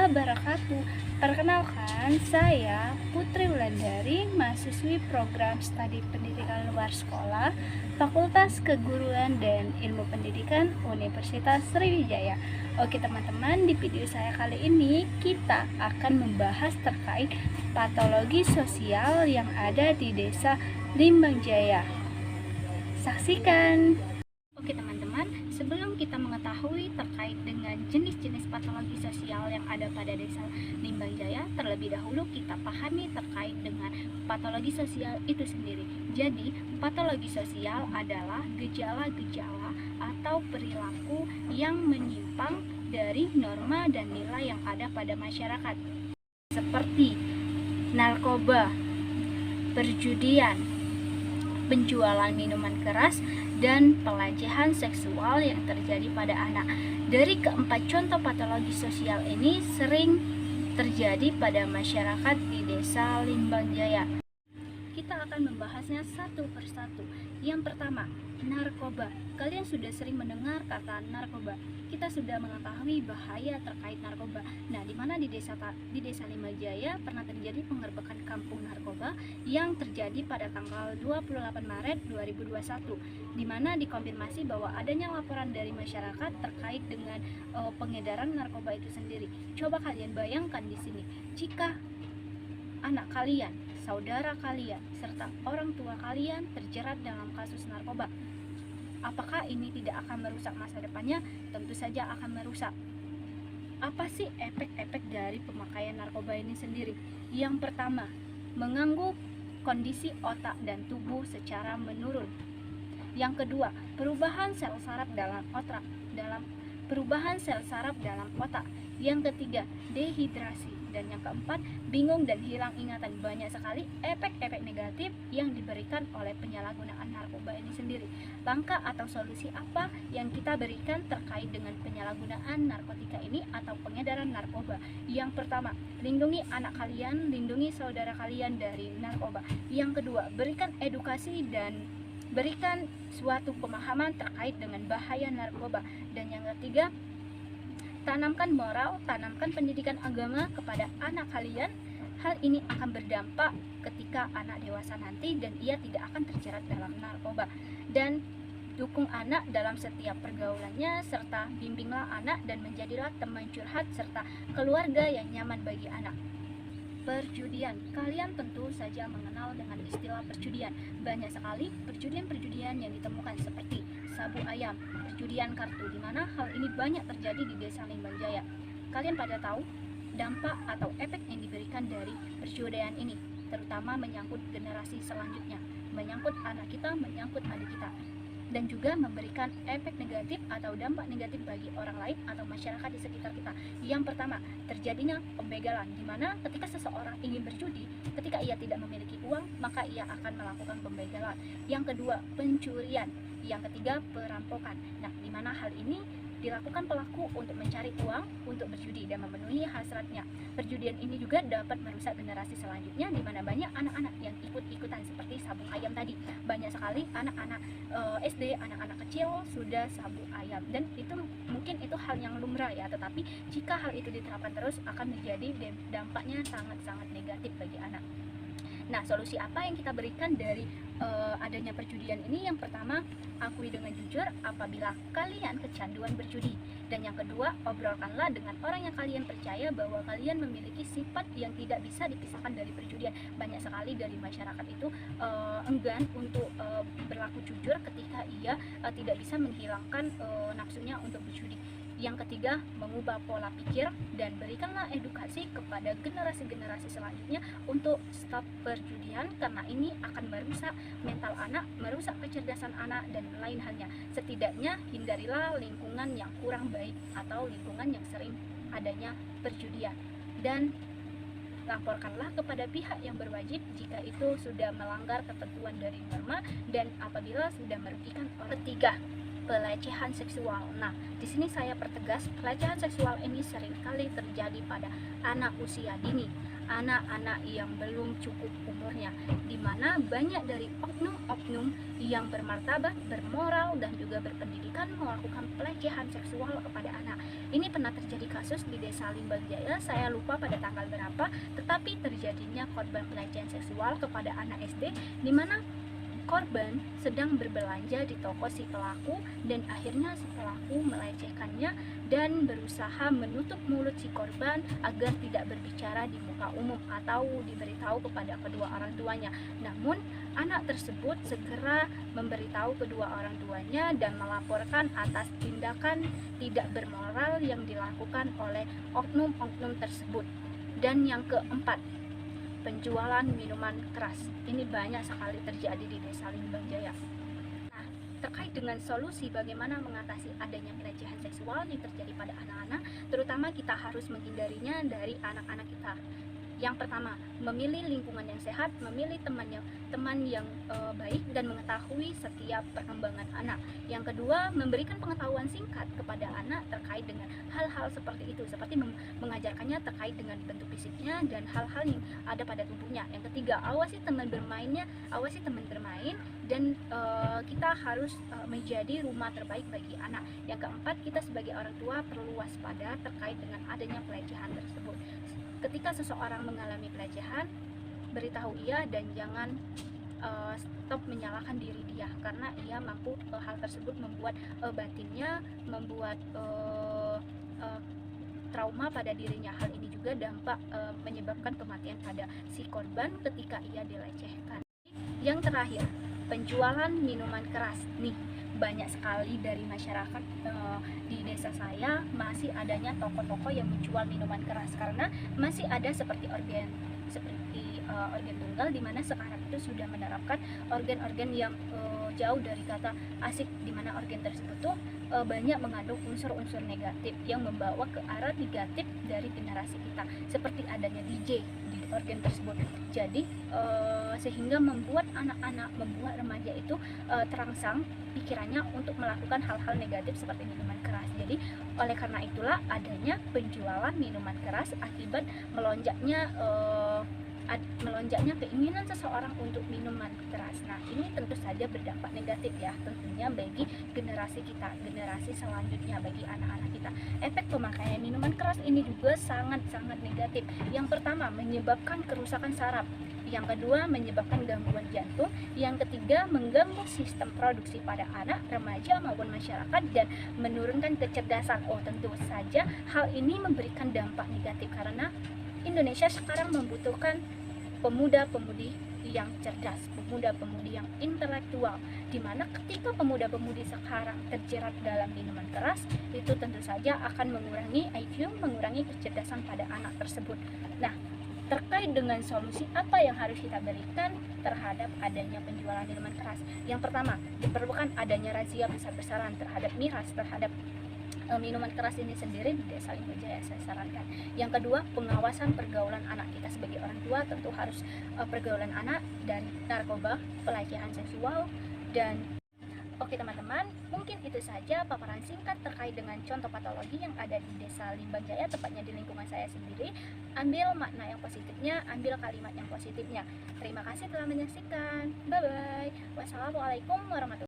wabarakatuh. Perkenalkan, saya Putri Wulandari, mahasiswi program studi pendidikan luar sekolah, Fakultas Keguruan dan Ilmu Pendidikan Universitas Sriwijaya. Oke teman-teman, di video saya kali ini kita akan membahas terkait patologi sosial yang ada di Desa Limbang Jaya. Saksikan. Oke teman-teman, sebelum kita mengetahui terkait dengan jenis-jenis patologi sosial yang ada pada Desa Limbang Jaya, terlebih dahulu kita pahami terkait dengan patologi sosial itu sendiri. Jadi, patologi sosial adalah gejala-gejala atau perilaku yang menyimpang dari norma dan nilai yang ada pada masyarakat, seperti narkoba, perjudian, penjualan minuman keras, dan pelecehan seksual yang terjadi pada anak. Dari keempat contoh patologi sosial ini sering terjadi pada masyarakat di Desa Limbang Jaya. Kita akan membahasnya satu persatu. Yang pertama, narkoba. Kalian sudah sering mendengar kata narkoba. Kita sudah mengetahui bahaya terkait narkoba. Nah, di mana di Desa Limbang Jaya pernah terjadi penggerbekan kampung narkoba yang terjadi pada tanggal 28 Maret 2021, di mana dikonfirmasi bahwa adanya laporan dari masyarakat terkait dengan pengedaran narkoba itu sendiri. Coba kalian bayangkan di sini, jika anak kalian, saudara kalian, serta orang tua kalian terjerat dalam kasus narkoba, apakah ini tidak akan merusak masa depannya? Tentu saja akan merusak. Apa sih efek-efek dari pemakaian narkoba ini sendiri? Yang pertama, mengganggu kondisi otak dan tubuh secara menurun. Yang kedua, perubahan sel saraf dalam otak. Yang ketiga, dehidrasi. Dan yang keempat, bingung dan hilang ingatan. Banyak sekali efek-efek negatif yang diberikan oleh penyalahgunaan narkoba ini sendiri. Langkah atau solusi apa yang kita berikan terkait dengan penyalahgunaan narkotika ini atau pengedaran narkoba? Yang pertama, lindungi anak kalian, lindungi saudara kalian dari narkoba. Yang kedua, berikan edukasi dan berikan suatu pemahaman terkait dengan bahaya narkoba. Dan yang ketiga, tanamkan moral, tanamkan pendidikan agama kepada anak kalian. Hal ini akan berdampak ketika anak dewasa nanti dan ia tidak akan terjerat dalam narkoba. Dan dukung anak dalam setiap pergaulannya, serta bimbinglah anak dan menjadilah teman curhat serta keluarga yang nyaman bagi anak. Perjudian, kalian tentu saja mengenal dengan istilah perjudian. Banyak sekali perjudian-perjudian yang ditemukan seperti sabu ayam, perjudian kartu, di mana hal ini banyak terjadi di Desa Limbang Jaya. Kalian pada tahu dampak atau efek yang diberikan dari perjudian ini, terutama menyangkut generasi selanjutnya, menyangkut anak kita, menyangkut adik kita, dan juga memberikan efek negatif atau dampak negatif bagi orang lain atau masyarakat di sekitar kita. Yang pertama, terjadinya pembegalan, di mana ketika seseorang ingin berjudi, ketika ia tidak memiliki uang, maka ia akan melakukan pembegalan. Yang kedua, pencurian. Yang ketiga, perampokan. Nah, di mana hal ini dilakukan pelaku untuk mencari uang untuk berjudi dan memenuhi hasratnya. Perjudian ini juga dapat merusak generasi selanjutnya, di mana banyak anak-anak yang ikut-ikutan seperti sabung ayam tadi. Banyak sekali anak-anak SD, anak-anak kecil sudah sabung ayam, dan itu mungkin itu hal yang lumrah ya, tetapi jika hal itu diterapkan terus akan menjadi dampaknya sangat-sangat negatif bagi anak. Nah, solusi apa yang kita berikan dari adanya perjudian ini? Yang pertama, akui dengan jujur apabila kalian kecanduan berjudi. Dan yang kedua, obrolkanlah dengan orang yang kalian percaya bahwa kalian memiliki sifat yang tidak bisa dipisahkan dari perjudian. Banyak sekali dari masyarakat itu enggan untuk berlaku jujur ketika ia tidak bisa menghilangkan nafsunya untuk berjudi. Yang ketiga, mengubah pola pikir dan berikanlah edukasi kepada generasi-generasi selanjutnya untuk stop perjudian, karena ini akan merusak mental anak, merusak kecerdasan anak, dan lain halnya. Setidaknya hindarilah lingkungan yang kurang baik atau lingkungan yang sering adanya perjudian, dan laporkanlah kepada pihak yang berwajib jika itu sudah melanggar ketentuan dari norma dan apabila sudah merugikan orang. Ketiga, pelecehan seksual. Nah, di sini saya pertegas, pelecehan seksual ini seringkali terjadi pada anak usia dini. anak-anak yang belum cukup umurnya, di mana banyak dari oknum-oknum yang bermartabat, bermoral, dan juga berpendidikan melakukan pelecehan seksual kepada anak. Ini pernah terjadi kasus di Desa Limbang Jaya, saya lupa pada tanggal berapa, tetapi terjadinya korban pelecehan seksual kepada anak SD, di mana korban sedang berbelanja di toko si pelaku dan akhirnya si pelaku melecehkannya dan berusaha menutup mulut si korban agar tidak berbicara di muka umum atau diberitahu kepada kedua orang tuanya. Namun anak tersebut segera memberitahu kedua orang tuanya dan melaporkan atas tindakan tidak bermoral yang dilakukan oleh oknum-oknum tersebut. Dan yang keempat, penjualan minuman keras. Ini banyak sekali terjadi di Desa Limbang Jaya. Nah, terkait dengan solusi bagaimana mengatasi adanya pelecehan seksual yang terjadi pada anak-anak, terutama kita harus menghindarinya dari anak-anak kita. Yang pertama, memilih lingkungan yang sehat, memilih teman yang baik dan mengetahui setiap perkembangan anak. Yang kedua, memberikan pengetahuan singkat kepada anak terkait dengan hal-hal seperti itu, seperti mengajarkannya terkait dengan bentuk fisiknya dan hal-hal yang ada pada tubuhnya. Yang ketiga, awasi teman bermain dan kita harus menjadi rumah terbaik bagi anak. Yang keempat, kita sebagai orang tua perlu waspada terkait dengan adanya pelecehan tersebut. Ketika seseorang mengalami pelecehan, beritahu ia dan jangan stop menyalahkan diri dia, karena ia mampu hal tersebut membuat batinnya, membuat trauma pada dirinya. Hal ini juga dampak menyebabkan kematian pada si korban ketika ia dilecehkan. Yang terakhir, penjualan minuman keras. Nih, banyak sekali dari masyarakat di desa saya masih adanya toko-toko yang menjual minuman keras, karena masih ada seperti organ tunggal, di mana sekarang itu sudah menerapkan organ-organ yang jauh dari kata asik, di mana organ tersebut tuh banyak mengandung unsur-unsur negatif yang membawa ke arah negatif dari generasi kita, seperti adanya DJ di organ tersebut. Jadi sehingga membuat anak-anak, membuat remaja itu terangsang pikirannya untuk melakukan hal-hal negatif seperti minuman keras. Jadi oleh karena itulah adanya penjualan minuman keras akibat melonjaknya keinginan seseorang untuk minuman keras. Nah, ini tentu saja berdampak negatif ya, tentunya bagi generasi kita, generasi selanjutnya, bagi anak-anak kita. Efek pemakaian minuman keras ini juga sangat-sangat negatif. Yang pertama, menyebabkan kerusakan saraf. Yang kedua, menyebabkan gangguan jantung. Yang ketiga, mengganggu sistem produksi pada anak, remaja maupun masyarakat dan menurunkan kecerdasan. Oh, tentu saja hal ini memberikan dampak negatif karena Indonesia sekarang membutuhkan pemuda-pemudi yang cerdas, pemuda-pemudi yang intelektual, dimana ketika pemuda-pemudi sekarang terjerat dalam minuman keras, itu tentu saja akan mengurangi IQ, mengurangi kecerdasan pada anak tersebut. Nah, terkait dengan solusi apa yang harus kita berikan terhadap adanya penjualan minuman keras? Yang pertama, diperlukan adanya razia besar-besaran terhadap miras, terhadap minuman keras ini sendiri di Desa Limbang Jaya, saya sarankan. Yang kedua, pengawasan pergaulan anak. Kita sebagai orang tua tentu harus pergaulan anak dari narkoba, pelecehan seksual, dan oke teman-teman, mungkin itu saja paparan singkat terkait dengan contoh patologi yang ada di Desa Limbang Jaya, tepatnya di lingkungan saya sendiri. Ambil makna yang positifnya, ambil kalimat yang positifnya. Terima kasih telah menyaksikan. Bye bye. Wassalamualaikum warahmatullahi wabarakatuh.